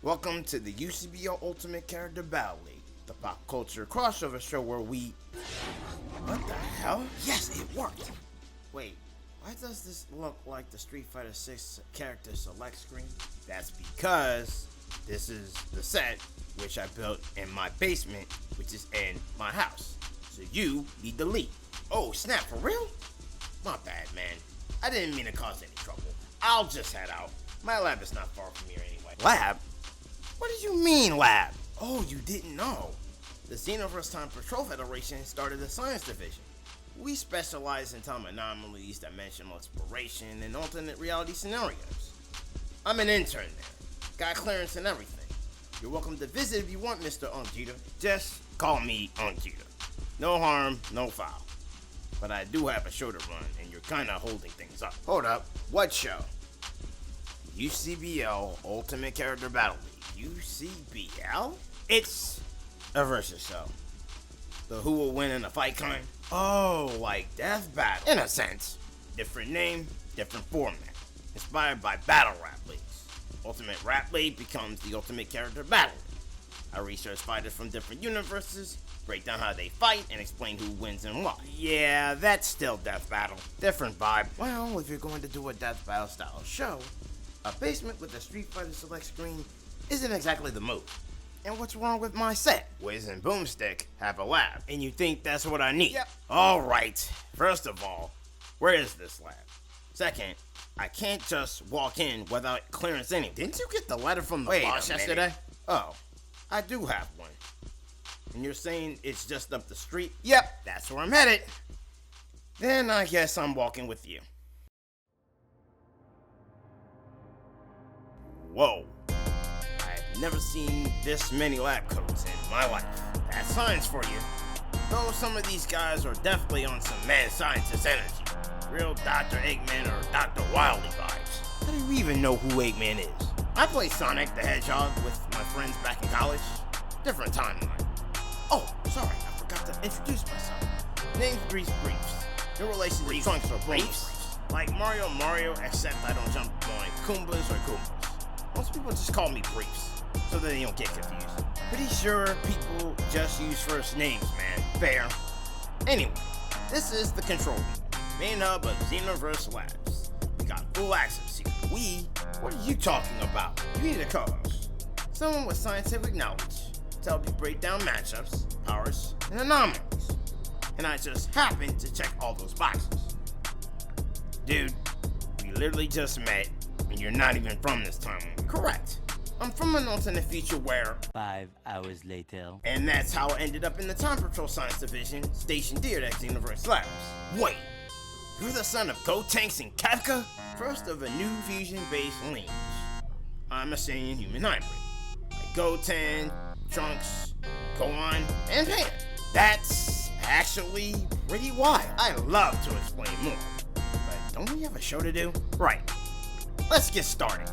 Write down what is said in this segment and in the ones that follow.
Welcome to the UCBL-Ultimate Character Battle League, the pop culture crossover show where we... What the hell? Yes, it worked! Wait, why does this look like the Street Fighter 6 character select screen? That's because this is the set which I built in my basement, which is in my house. So you need to leave. Oh snap, for real? My bad, man. I didn't mean to cause any trouble. I'll just head out. My lab is not far from here anyway. Lab? What did you mean, lab? Oh, you didn't know. The Xenoverse Time Patrol Federation started a science division. We specialize in time anomalies, dimensional exploration, and alternate reality scenarios. I'm an intern there. Got clearance and everything. You're welcome to visit if you want, Mr. Ongita. Just call me Ongita. No harm, no foul. But I do have a show to run, and you're kinda holding things up. Hold up, what show? UCBL-Ultimate Character Battle League. UCBL? It's a versus show. The who will win in a fight kind? Oh, like Deathbattle. In a sense. Different name, different format. Inspired by battle rap leagues. Ultimate Rap League becomes the Ultimate Character Battle League. I research fighters from different universes, break down how they fight, and explain who wins and why. Yeah, that's still Deathbattle. Different vibe. Well, if you're going to do a Deathbattle style show, a basement with a Street Fighter select screen isn't exactly the move. And what's wrong with my set? Wiz and Boomstick have a lab, and you think that's what I need? Yep. Alright, first of all, where is this lab? Second, I can't just walk in without clearance anyway. Didn't you get the letter from the boss yesterday? Oh, I do have one. And you're saying it's just up the street? Yep, that's where I'm headed. Then I guess I'm walking with you. Whoa. I've never seen this many lab coats in my life. That's science for you. Though some of these guys are definitely on some mad scientist energy. Real Dr. Eggman or Dr. Wily vibes. How do you even know who Eggman is? I played Sonic the Hedgehog with my friends back in college. Different timeline. Oh, sorry, I forgot to introduce myself. Name's Briefs. In relation to Trunks or Briefs. Like Mario, except I don't jump on Koombas or Goombas. Most people just call me Briefs, so that they don't get confused. Pretty sure people just use first names, man. Fair. Anyway, this is the control room, main hub of Xenoverse Labs. We got full access here. What are you talking about? You need a co-host. Someone with scientific knowledge to help you break down matchups, powers, and anomalies. And I just happen to check all those boxes. Dude, we literally just met, and you're not even from this timeline. Correct. I'm from an alternate future where 5 hours later. And that's how I ended up in the Time Patrol Science Division, stationed here at Xenoverse Labs. Wait, you're the son of Gotenks and Kafka? First of a new fusion-based lineage. I'm a Saiyan human hybrid. Like Goten, Trunks, Gohan, and Pan. That's actually pretty wild. I love to explain more, but don't we have a show to do? Right. Let's get started.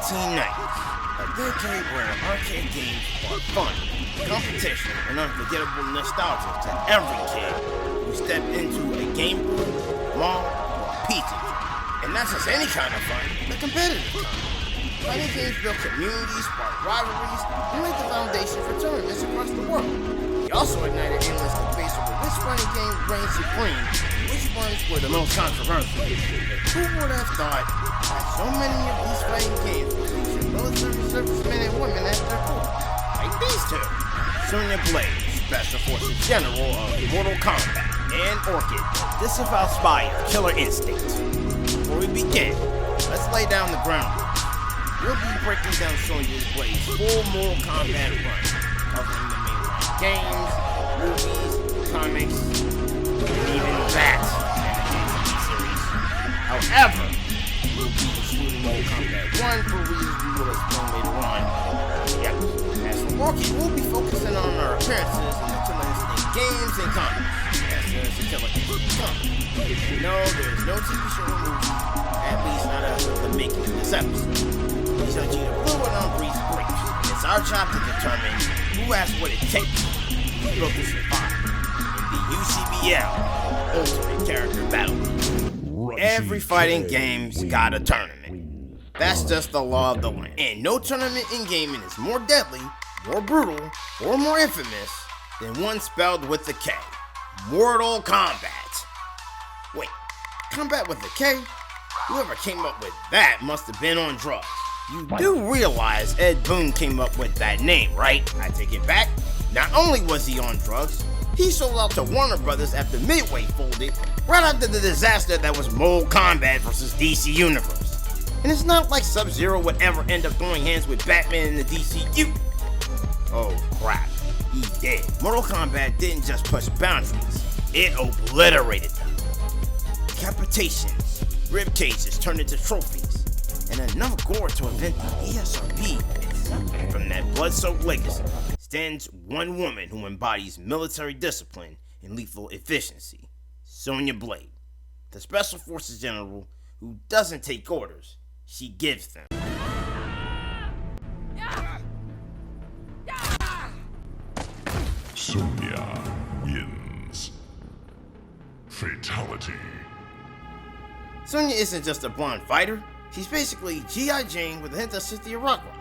A decade where arcade games are fun, competition, and unforgettable nostalgia to every kid who stepped into a Gamebolt, mall, or pizza joint. And not just any kind of fun, but competitive kind. Fighting games build communities, spark rivalries, and laid the foundation for tournaments across the world. He also ignited endless debates over which fighting game reigned supreme and which ones were the most controversial. Who would have thought that so many of these fighting games would feature military servicemen and women at their core? Like these two. Sonya Blade, Special Forces General of Mortal Kombat, and Orchid, Disavowed spy of Killer Instinct. Before we begin, let's lay down the groundwork. we'll be breaking down Sonya's Blade's full Mortal Kombat run, covering the mainline games, movies, comics, and even that animated series. However, we'll be excluding Mortal Kombat 1 for reasons we will explain later on. Yep. As for Orchid, we'll be focusing on our appearances in the Killer Instinct games and comics. As soon as the Killer Instinct comes. No, there's no TV show or movie, at least not as of the making of this episode. These are Gina Blue and on Breeze Breach. It's our job to determine who has what it takes to be able to survive in the UCBL-Ultimate character battle. Every fighting game's got a tournament. That's just the law of the land. And no tournament in gaming is more deadly, more brutal, or more infamous than one spelled with a K. Mortal Kombat. Wait, combat with a K? Whoever came up with that must have been on drugs. You do realize Ed Boon came up with that name, right? I take it back. Not only was he on drugs, he sold out to Warner Brothers after Midway folded, right after the disaster that was Mortal Kombat vs. DC Universe. And it's not like Sub-Zero would ever end up throwing hands with Batman in the DCU. Oh crap, he did. Mortal Kombat didn't just push boundaries, it obliterated them. Decapitations, rib cages turned into trophies, and enough gore to invent the ESRB. And from that blood-soaked legacy stands one woman who embodies military discipline and lethal efficiency, Sonya Blade, the Special Forces General who doesn't take orders, she gives them. Sonya wins. Fatality. Sonya isn't just a blonde fighter, she's basically G.I. Jane with a hint of Cynthia Rockrock.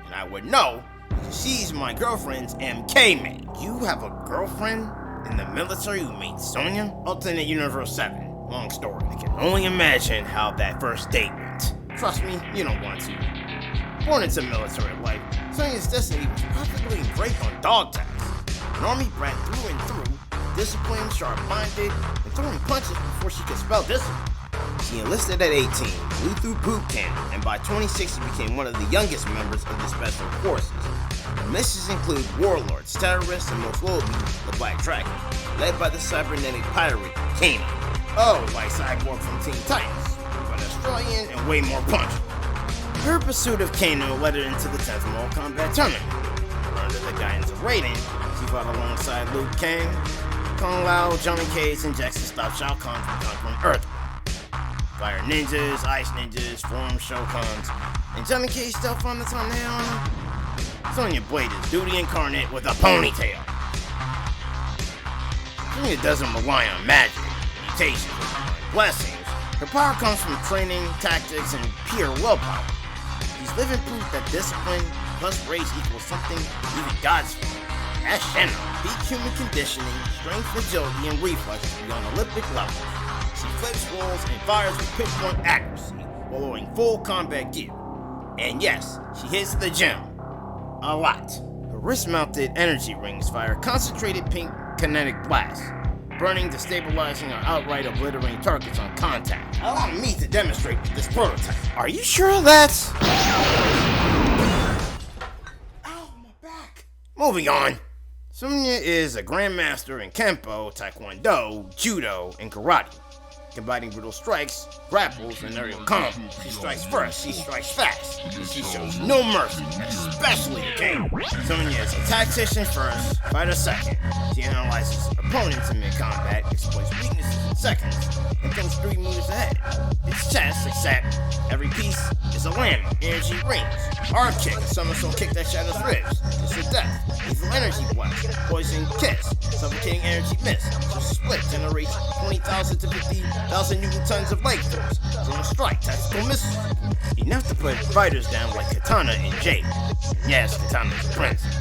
And I would know, because she's my girlfriend's MK mate. You have a girlfriend in the military who made Sonya? Alternate Universe 7. Long story. I can only imagine how that first date went. Trust me, you don't want to. Born into military life, Sonya's destiny was practically engraved on dog tags. An army brat through and through, disciplined, sharp-minded, and throwing punches before she could spell discipline. She enlisted at 18, flew through boot camp, and by 26 she became one of the youngest members of the Special Forces. Her missions include warlords, terrorists, and most notably, the Black Dragon, led by the cybernetic pirate, Kano. Oh, like Cyborg from Teen Titans, but Australian and way more punchable. Her pursuit of Kano led her into the 10th Mortal Kombat tournament. Under the guidance of Raiden, she fought alongside Liu Kang, Kung Lao, Johnny Cage, and Jackson stopped Shao Kahn from conquering Earth. Fire ninjas, ice ninjas, form Shoguns, and Johnny Cage still found the time to hit on her. Sonya Blade is duty incarnate with a ponytail. Sonya doesn't rely on magic, mutations, or blessings. Her power comes from training, tactics, and pure willpower. She's living proof that discipline plus rage equals something even gods feel. That's Shenna. Peak human conditioning, strength, agility, and reflexes beyond Olympic levels. She flips rolls and fires with pinpoint accuracy while wearing full combat gear. And yes, she hits the gym. A lot. Her wrist-mounted energy rings fire concentrated pink kinetic blasts, burning, destabilizing, or outright obliterating targets on contact. Allow me to demonstrate with this prototype. Are you sure that's... Ow, my back. Moving on. Sonya is a grandmaster in Kempo, Taekwondo, Judo, and Karate. Combining brutal strikes, grapples, and aerial combos. She strikes first, she strikes fast, and she shows no mercy, especially the game. Sonya is a tactician first, fighter second. She analyzes opponents in mid-combat, exploits weaknesses in seconds, and thinks 3 meters ahead. It's chess, except every piece is a lamb, energy rings, arm kick, a somersault kick that shatters ribs, kiss of death, lethal energy blast, poison kiss, suffocating energy mist, just split, generates 20,000 to 50,000 Newton tons of leg force, zone strike, tactical missiles, enough to put fighters down like Katana and Jade. Yes, Katana's a princess.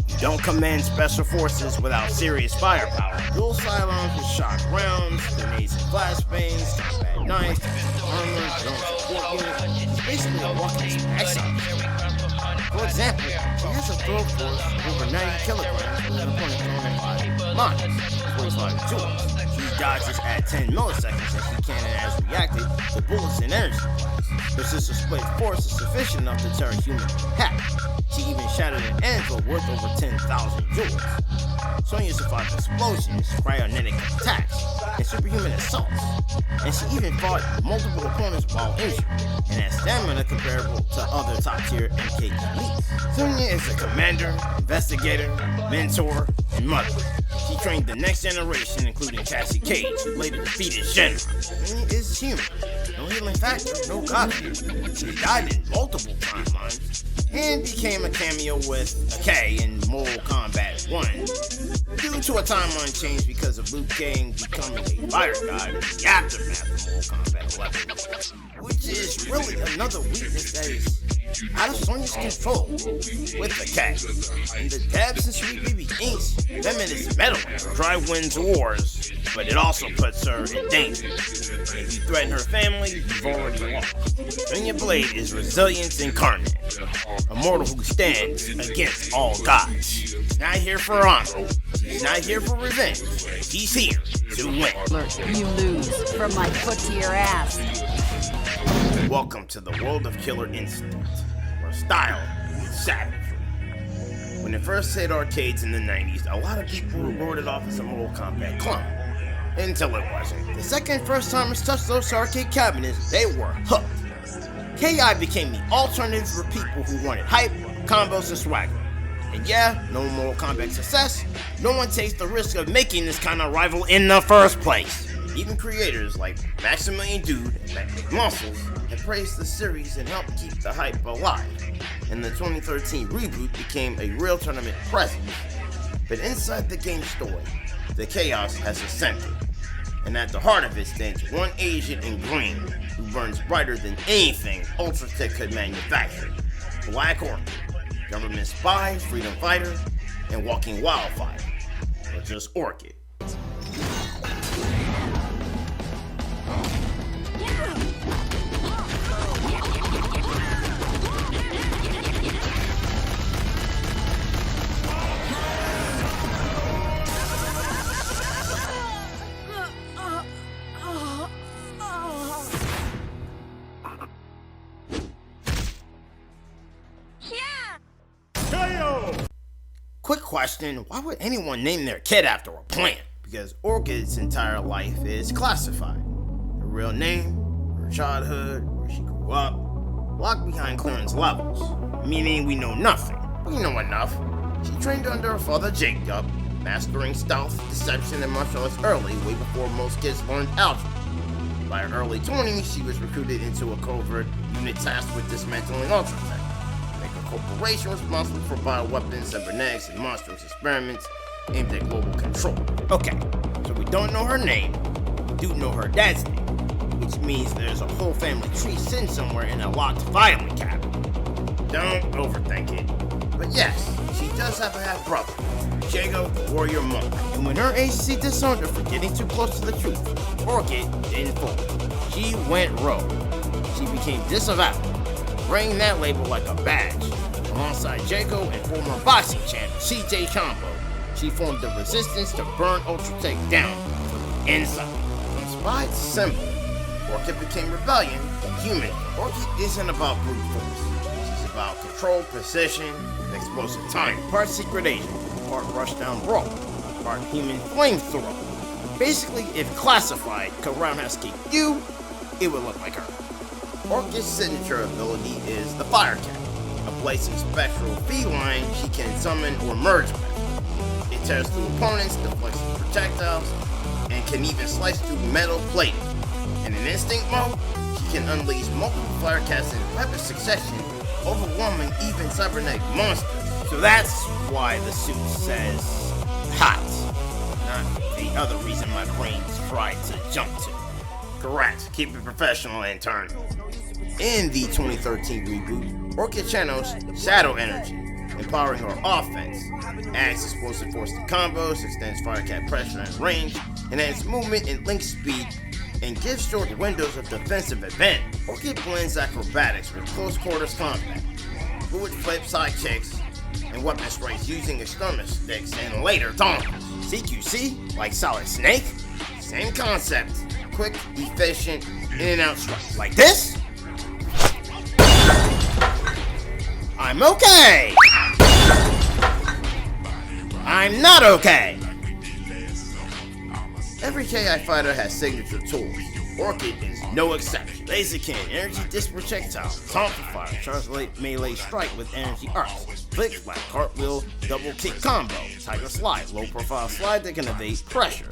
You don't command special forces without serious firepower. Dual sidearms with shock rounds, grenades and flashbangs, combat knives, armor, drone support unit. It's basically a walking exile. For example, she has a throw force over 90 kilograms with an opponent thrown at 5 miles, 45 joules. She dodges at 10 milliseconds and she cannon has reacted to bullets and energy. Her sister split force is sufficient enough to tear a human in half. She even shattered an anvil worth over 10,000 joules. Sonya survived explosions, cryogenic attacks, and superhuman assaults. And she even fought multiple opponents while injured, and has stamina comparable to other top-tier MK elites. Sonya is a commander, investigator, mentor, and mother. She trained the next generation, including Cassie Cage, who later defeated Shen. Sonya is human. No healing factor, no god. She died in multiple timelines, and became a cameo with a K in Mortal Kombat 1 due to a timeline change because of Liu Kang becoming a fire god in the aftermath of Mortal Kombat 11, which is really another weakness that is out of Sonya's control with the K. In the Dabs and Sweet Baby Ink's feminist metal drive wins wars, but it also puts her in danger. If you threaten her family, you've already lost. Sonya Blade is resilience incarnate, a mortal who stands against all gods. She's not here for honor. She's not here for revenge. She's here to win. You lose from my foot to your ass. Welcome to the world of Killer Instinct, where style is savagery. When it first hit arcades in the 90s, a lot of people wrote it off as a Mortal Kombat clone. Until it wasn't. The second first-timers touched those arcade cabinets, they were hooked. KI became the alternative for people who wanted hype, combos, and swagger. And yeah, no Mortal Kombat success, no one takes the risk of making this kind of rival in the first place. Even creators like Maximilian Dude and Mac Muscles have praised the series and helped keep the hype alive. And the 2013 reboot became a real tournament presence. But inside the game's story, the chaos has ascended. And at the heart of it stands one agent in green who burns brighter than anything Ultratech could manufacture. Black Orchid, government spy, freedom fighter, and walking wildfire. Or just Orchid. Quick question, why would anyone name their kid after a plant? Because Orchid's entire life is classified. Her real name, her childhood, where she grew up, locked behind clearance levels, meaning we know nothing, but we know enough. She trained under her father Jacob, mastering stealth, deception, and martial arts early, way before most kids learned algebra. By her early 20s, she was recruited into a covert unit tasked with dismantling Ultratech. Corporation responsible for bioweapons, cybernetics, and monstrous experiments aimed at global control. Okay, so we don't know her name, we do know her dad's name, which means there's a whole family tree sitting somewhere in a locked filing cabinet. Don't overthink it. But yes, she does have a half-brother, Jago the Warrior Monk. And when her agency disowned her for getting too close to the truth, Orchid didn't fold. She went rogue. She became Disavowed, wearing that label like a badge. Alongside Jago and former boxing champ CJ Combo, she formed the resistance to burn Ultratech down from the inside. From spy to symbol, Orchid became rebellion, human. Orchid isn't about brute force. She's about control, precision, and explosive time. Part secret agent, part rushdown brawl, part human flamethrower. Basically, if classified could roundhouse kick you, it would look like her. Orchid's signature ability is the Fire Cat, a blazing spectral feline she can summon or merge with. It tears through opponents, deflects projectiles, and can even slice through metal plating. And in instinct mode, she can unleash multiple Fire Cats in rapid succession, overwhelming even cybernetic monsters. So that's why the suit says hot, not the other reason my brain's tried to jump to. Correct, keep it professional and turn. In the 2013 reboot, Orchid channels Shadow Energy, empowering her offense, adds explosive force to combos, extends Firecat pressure and range, enhances movement and link speed, and gives short windows of defensive advantage. Orchid blends acrobatics with close quarters combat, fluid flip side kicks, and weapon strikes using external sticks and later donkeys. CQC, like Solid Snake, same concept, quick, efficient, in and out strikes. Like this? I'm okay! I'm not okay! Every KI fighter has signature tools. Orchid is no exception. Laser cannon, energy disc projectile, taunt fire, charge melee strike with energy arcs, flick flat, cartwheel, double kick combo, tiger slide, low profile slide that can evade pressure,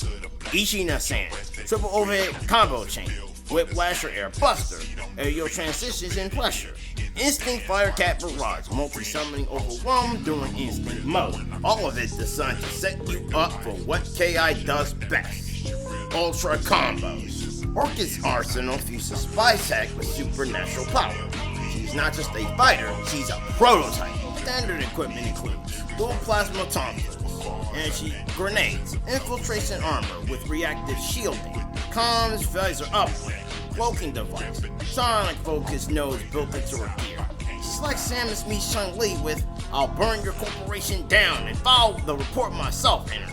Ichina sand, triple overhead combo chain, whiplash or air buster, aerial transitions and pressure, instinct firecat barrage, multi-summoning overwhelm during instinct mode. All of it designed to set you up for what KI does best. Ultra combos. Orchid's arsenal fuses spy tech with supernatural power. She's not just a fighter, she's a prototype. Standard equipment includes dual plasma tumblers, energy grenades, infiltration armor with reactive shielding, comms visor upgrade, cloaking device, sonic focus nodes built into her gear. She's like Samus meets Chun-Li with "I'll burn your corporation down and file the report myself" energy.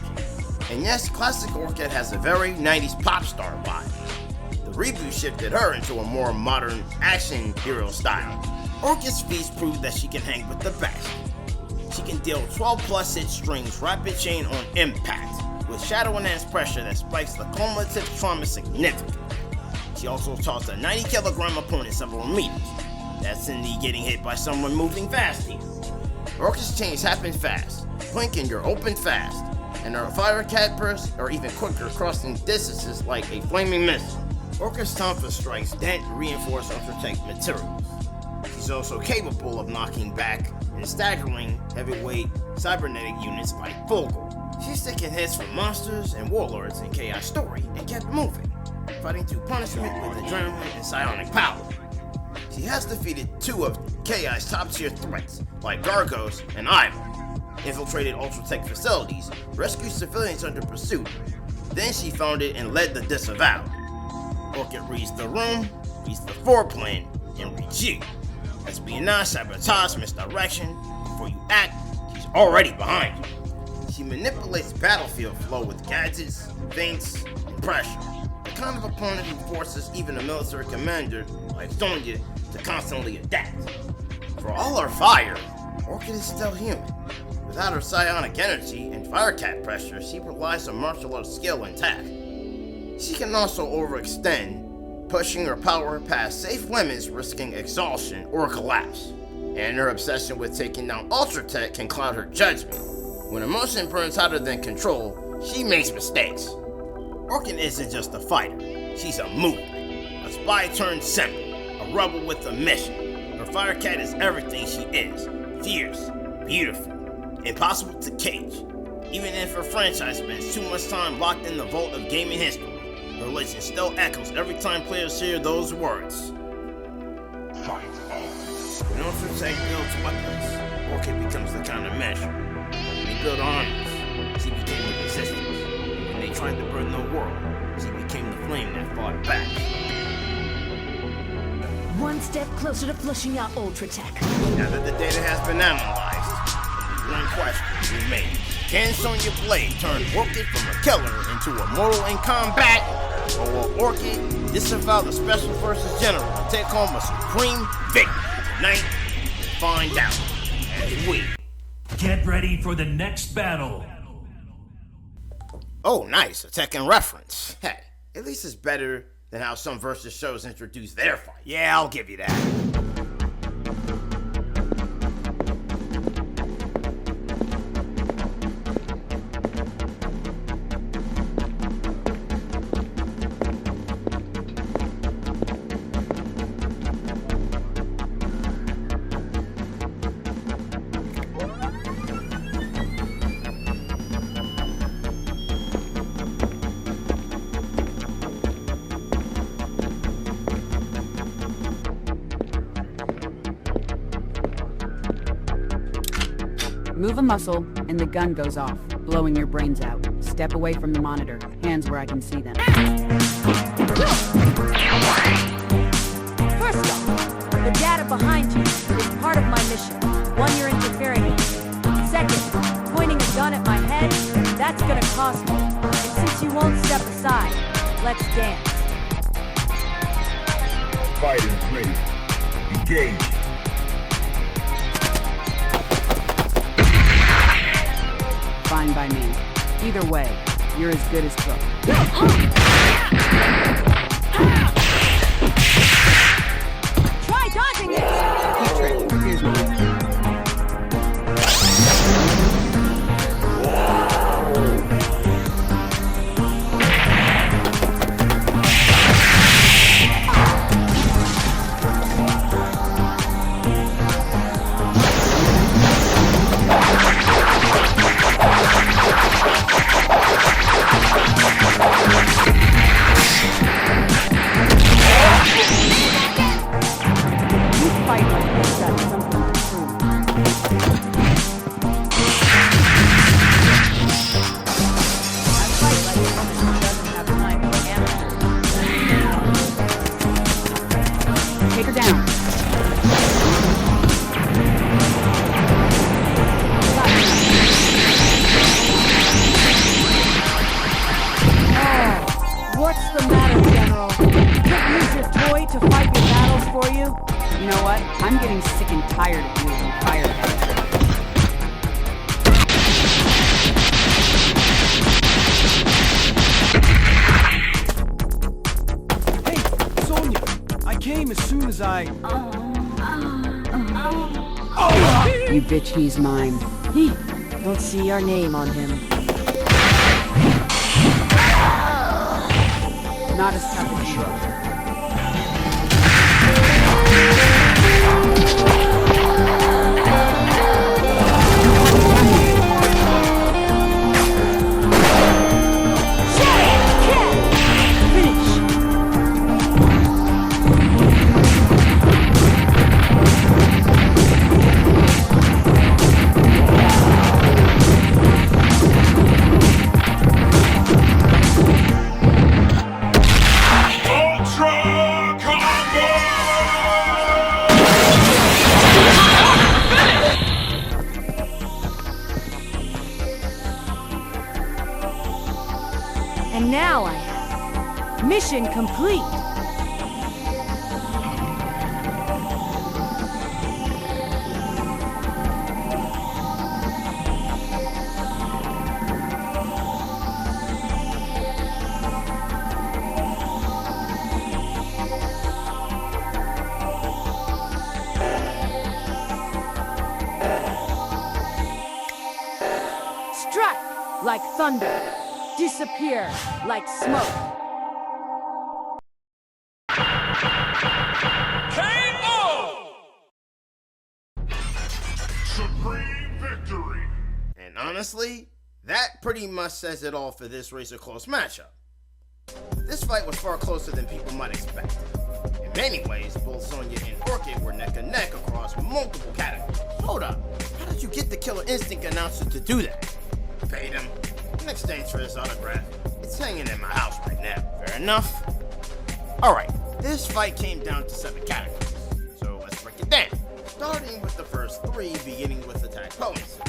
And yes, classic Orchid has a very 90s pop star vibe. The reboot shifted her into a more modern action hero style. Orchid's feats prove that she can hang with the best. She can deal 12 plus hit strings rapid chain on impact with shadow enhanced pressure that spikes the cumulative trauma significantly. She also tossed a 90 kilogram opponent several meters. That's in the getting hit by someone moving fast here. Orchid's chains happen fast, blinking you're open fast, and her fire cat bursts are even quicker, crossing distances like a flaming missile. Orchid's tonfa strikes dent reinforced ultra-tech materials. She's also capable of knocking back and staggering heavyweight cybernetic units like Phonk. She's taking hits from monsters and warlords in KI story and kept moving, fighting through punishment with adrenaline and psionic power. She has defeated two of KI's top-tier threats, like Gargos and Ivar, infiltrated Ultratech facilities, rescued civilians under pursuit. Then she founded and led the Disavowed. Orchid reads the room, reads the foreplan, and reads you. Espionage, sabotage, misdirection. Before you act, she's already behind you. She manipulates battlefield flow with gadgets, feints, and pressure. The kind of opponent who forces even a military commander like Sonya to constantly adapt. For all her fire, Orchid is still human. Without her psionic energy and firecat pressure, she relies on martial arts skill and tact. She can also overextend, pushing her power past safe limits, risking exhaustion or collapse. And her obsession with taking down Ultratech can cloud her judgment. When emotion burns hotter than control, she makes mistakes. Orchid isn't just a fighter, she's a movement. A spy turned symbol, a rebel with a mission. Her firecat is everything she is. Fierce, beautiful, impossible to cage. Even if her franchise spends too much time locked in the vault of gaming history, her legend still echoes every time players hear those words. When Ultratech builds weapons, Orchid becomes the countermeasure. When they build armies, she became the resistance. When they tried to burn the world, she became the flame that fought back. One step closer to flushing out Ultratech. Now that the data has been analyzed, one question remains. Can Sonya Blade turn Orchid from a killer into a mortal in combat? Or will Orchid disavow the Special Forces General and take home a supreme victory? Tonight, we'll find out as we get ready for the next battle. Oh, nice, a Tekken reference. Hey, at least it's better than how some versus shows introduce their fight. Yeah, I'll give you that. Move a muscle, and the gun goes off, blowing your brains out. Step away from the monitor. Hands where I can see them. First off, the data behind you is part of my mission. One, you're interfering with me. Second, pointing a gun at my head, that's gonna cost me. And since you won't step aside, let's dance. Fighters ready. Engage. Fine by me. Either way, you're as good as cooked. Try dodging this! Keep trailing. Here's mine. Take her down. What's the matter, General? Can't use your toy to fight your battles for you? You know what? I'm getting sick and tired of using firehead. Hey, Sonya! I came as soon as I... You bitch, he's mine. Don't see our name on him. Not as tough as you. And now I have mission complete. Strike like thunder. Disappear like smoke. Supreme victory. And honestly, that pretty much says it all for this Razor Close matchup. This fight was far closer than people might expect. In many ways, both Sonya and Orchid were neck and neck across multiple categories. Hold up, how did you get the Killer Instinct announcer to do that? Paid him. In exchange for his autograph. It's hanging in my house right now. Fair enough. Alright, this fight came down to 7 categories. So let's break it down. Starting with the first 3, beginning with attack potency.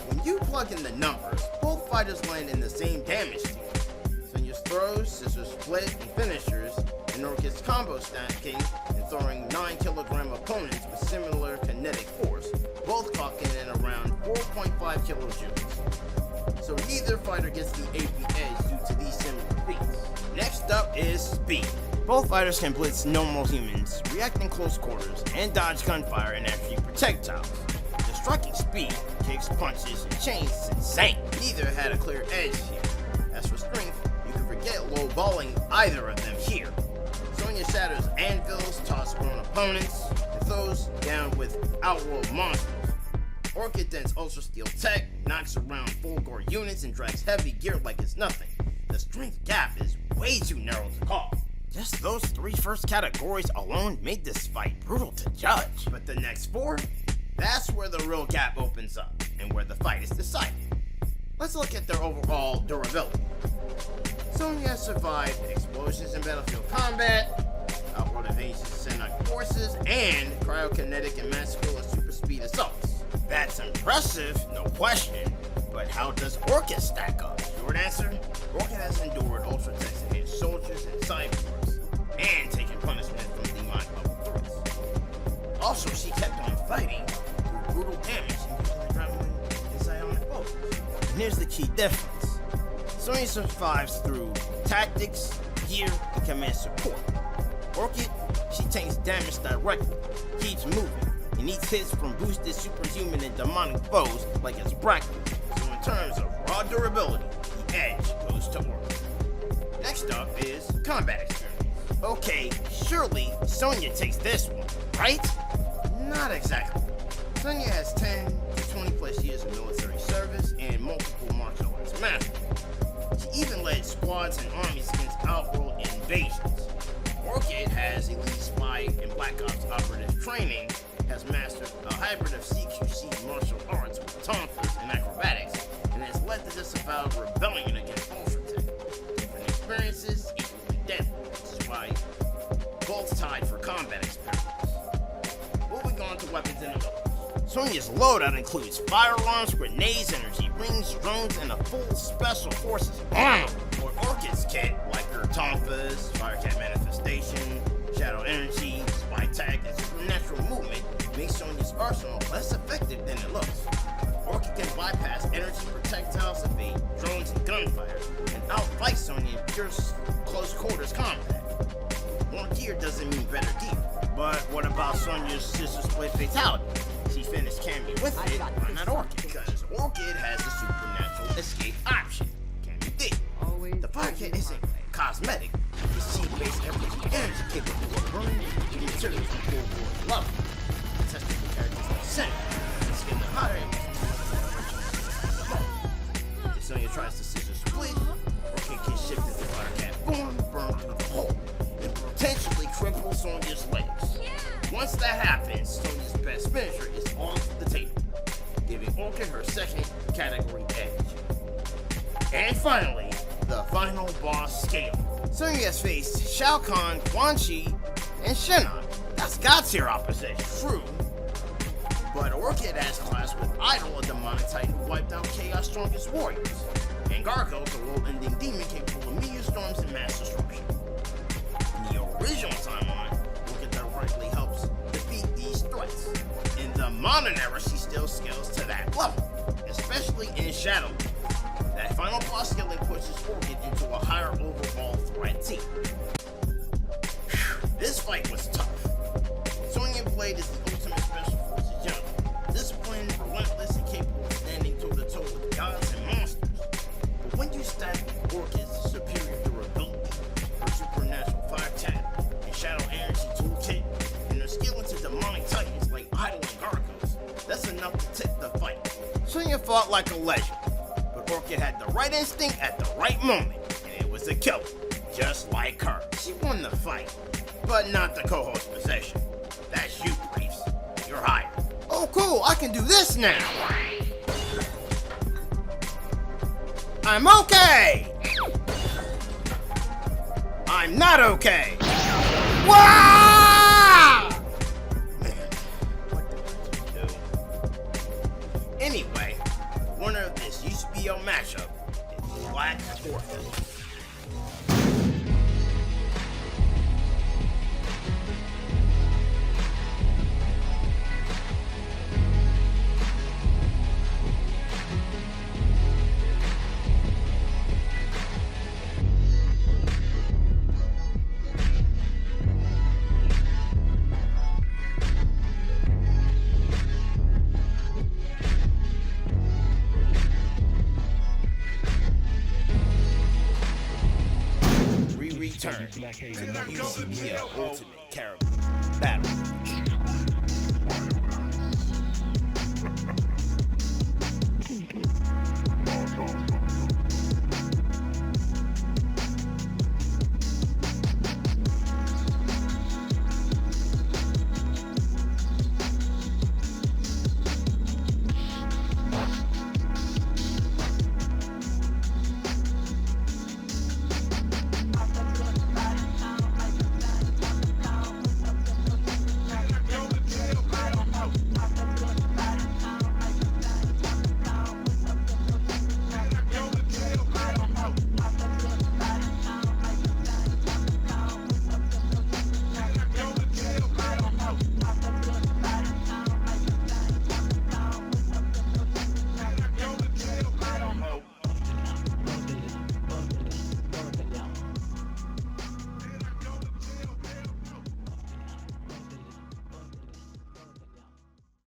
When you plug in the numbers, both fighters land in the same damage tier. Sonya's throws, scissors split, and finishers, and Orchid's combo stacking and throwing 9-kilogram opponents with similar kinetic force, both clocking in around 4.5 kilojoules. So neither fighter gets the AP edge due to these similar feats. Next up is speed. Both fighters can blitz normal humans, react in close quarters, and dodge gunfire and actually projectiles. The striking speed, kicks, punches, and chains is insane. Neither had a clear edge here. As for strength, you can forget low-balling either of them here. Sonya shatters anvils, tosses grown opponents, and throws down with outworld monsters. Orchid dents Ultra Steel Tech, knocks around full gore units, and drags heavy gear like it's nothing. The strength gap is way too narrow to call. Just those 3 first categories alone made this fight brutal to judge. But the next 4, that's where the real gap opens up, and where the fight is decided. Let's look at their overall durability. Sonya survived explosions in battlefield combat, outward evasions and forces, and cryokinetic and massive super speed assaults. That's impressive, no question, but how does Orchid stack up? Short answer, Orchid has endured Ultra attacks against soldiers and cyborgs, and taken punishment from demonic level threats. Also, she kept on fighting through brutal damage and using adrenaline and psionic bolts. And here's the key difference. Sonya survives through tactics, gear, and command support. Orchid, she takes damage directly, keeps moving, and eats hits from boosted superhuman and demonic foes like it's breakfast. So in terms of raw durability, the edge goes to Orchid. Next up is combat experience. Okay, surely Sonya takes this one, right? Not exactly. Sonya has 10 to 20 plus years of military service and multiple martial arts masters. She even led squads and armies against outworld invasions. Orchid has elite spy and black ops operative training, has mastered a hybrid of CQC martial arts with tonfas and acrobatics, and has led the Disavowed rebellion against Ultratech. Different experiences, equally deadly, which is why both tied for combat experience. Moving on to weapons and abilities. Sonya's loadout includes firearms, grenades, energy rings, drones, and a full special forces armor. For Orchid's kit, like her tonfas, firecat manifestation, shadow energy, spy tag, and supernatural movement, makes Sonya's arsenal less effective than it looks. Orchid can bypass energy projectiles, evade drones and gunfire, and outfight Sonya in pure close quarters combat. More gear doesn't mean better gear. But what about Sonya's Scissor Split Fatality? She finished Cammy with it, why not Orchid? Because Orchid has a supernatural escape option. Cammy did. The Firecat isn't cosmetic. It's cheap-based energy capable of burning the materials from full board level. Testing the characters in the center. Skin the hotter if Sonya tries to scissor split, Orchid can shift into Firecat form, burn through the hole, and potentially cripple Sonya's legs. Once that happens, Sonya's best finisher is off the table, giving Orchid her second category edge. And finally, the final boss scale. Sonya has faced Shao Kahn, Quan Chi, and Shinnok. That's God tier opposition. True. But Orchid has clashed with Idol, a demonic titan who wiped out Chaos' strongest warriors, and Gargoyle, a world-ending demon capable of meteor storms and mass destruction. In the original timeline, Orchid directly helps defeat these threats. In the modern era, she still scales to that level, especially in Shadow. That final boss scaling pushes Orchid into a higher overall threat tier. This fight was tough. Sonya Blade is the ultimate special forces general, disciplined, relentless, and capable of standing toe-to-toe with gods and monsters. But when you stack Orchid's superior durability, her supernatural fire tap, and shadow energy toolkit, and her skill into demonic titans like Idol and Gargoyles, that's enough to tip the fight. Sonya fought like a legend, but Orchid had the right instinct at the right moment, and it was a killer, just like her. She won the fight, but not the co-host possession. That's you, Briefs. You're hired. Oh, cool, I can do this now. I'm okay. I'm not okay. Wow! Man, what did I do? Anyway, the winner of this UCBL matchup is Black Orchid. Return to the UCBL-Ultimate character.